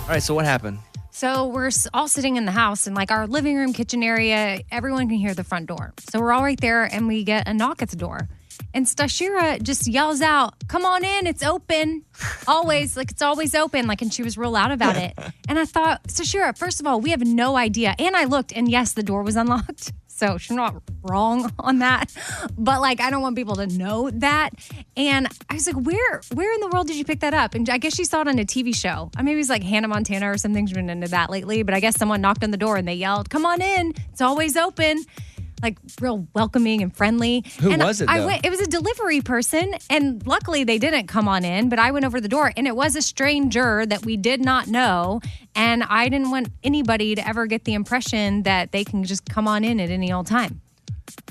All right, so what happened? So we're all sitting in the house and like our living room, kitchen area, everyone can hear the front door. So we're all right there and we get a knock at the door. And Stachira just yells out, "Come on in, it's open." Always, like it's always open. Like, and she was real loud about it. And I thought, Stachira, first of all, we have no idea. And I looked and yes, the door was unlocked. So she's not wrong on that. But like, I don't want people to know that. And I was like, where in the world did you pick that up? And I guess she saw it on a TV show. Maybe it was like Hannah Montana or something. She's been into that lately. But I guess someone knocked on the door and they yelled, "Come on in. It's always open." Like real welcoming and friendly. Who was it, though? It was a delivery person. And luckily they didn't come on in. But I went over the door and it was a stranger that we did not know. And I didn't want anybody to ever get the impression that they can just come on in at any old time.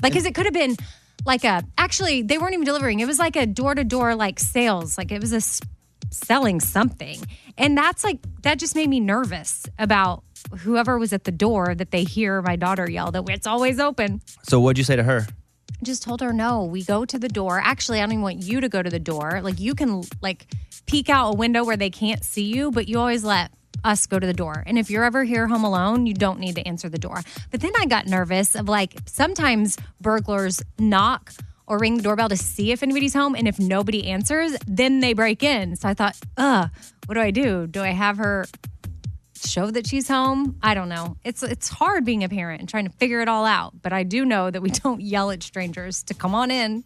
Like, because it could have been like actually, they weren't even delivering. It was like a door-to-door like sales. Like it was selling something. And that just made me nervous about whoever was at the door that they hear my daughter yell that it's always open. So what'd you say to her? I just told her, no, we go to the door. Actually, I don't even want you to go to the door. Like you can like peek out a window where they can't see you, but you always let us go to the door. And if you're ever here home alone, you don't need to answer the door. But then I got nervous of like sometimes burglars knock or ring the doorbell to see if anybody's home. And if nobody answers, then they break in. So I thought, what do? Do I have her show that she's home? I don't know. It's hard being a parent and trying to figure it all out. But I do know that we don't yell at strangers to come on in.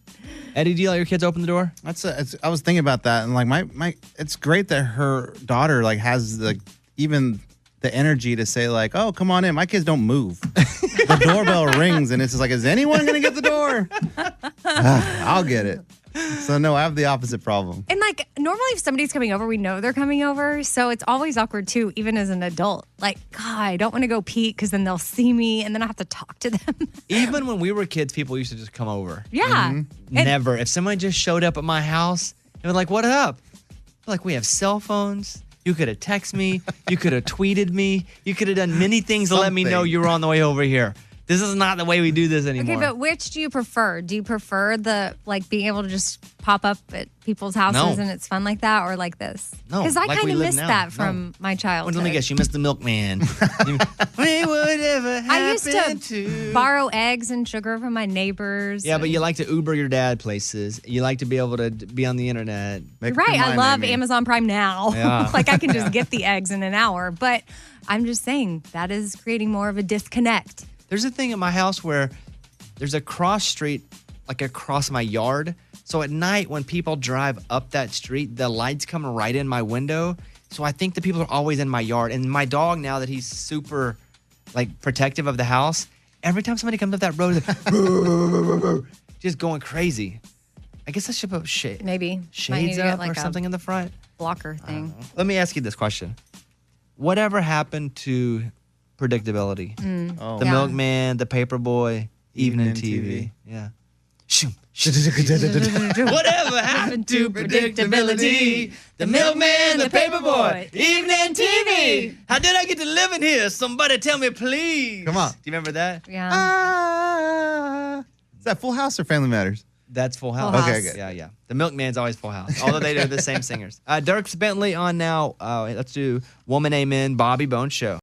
Eddie, do you let your kids open the door? I was thinking about that, and like my it's great that her daughter like has even the energy to say like, "Oh, come on in." My kids don't move. The doorbell rings and it's just like, "Is anyone gonna get the door?" I'll get it. So no, I have the opposite problem. And like normally if somebody's coming over, we know they're coming over. So it's always awkward too, even as an adult. Like, God, I don't want to go peek because then they'll see me and then I have to talk to them. Even when we were kids, people used to just come over. Yeah. Mm-hmm. Never. If someone just showed up at my house, they were like, "What up?" Like, we have cell phones. You could have texted me. You could have tweeted me. You could have done many things to let me know you were on the way over here. This is not the way we do this anymore. Okay, but which do you prefer? Do you prefer the like being able to just pop up at people's houses and it's fun like that, or like this? No, because I like kind we of live missed now. that from my childhood. Let me guess, you missed the milkman. Whatever happened I used to borrow eggs and sugar from my neighbors. Yeah, but you like to Uber your dad places. You like to be able to be on the internet. Right, I love Amazon Prime now. Yeah. Like I can just get the eggs in an hour. But I'm just saying that is creating more of a disconnect. There's a thing at my house where there's a cross street, like across my yard. So at night when people drive up that street, the lights come right in my window. So I think the people are always in my yard. And my dog, now that he's super like protective of the house, every time somebody comes up that road, like, just going crazy. I guess I should put maybe shades up or something in the front. Blocker thing. Let me ask you this question. Whatever happened to predictability? The milkman, the paper boy, evening TV. Yeah. Whatever happened to predictability? The milkman, the paper boy, evening TV. How did I get to live in here? Somebody tell me, please. Come on. Do you remember that? Yeah. Is that Full House or Family Matters? That's Full House. Full House. Okay, good. Yeah. The milkman's always Full House, although they are the same singers. Dirk Bentley on now. Let's do Woman Amen, Bobby Bones Show.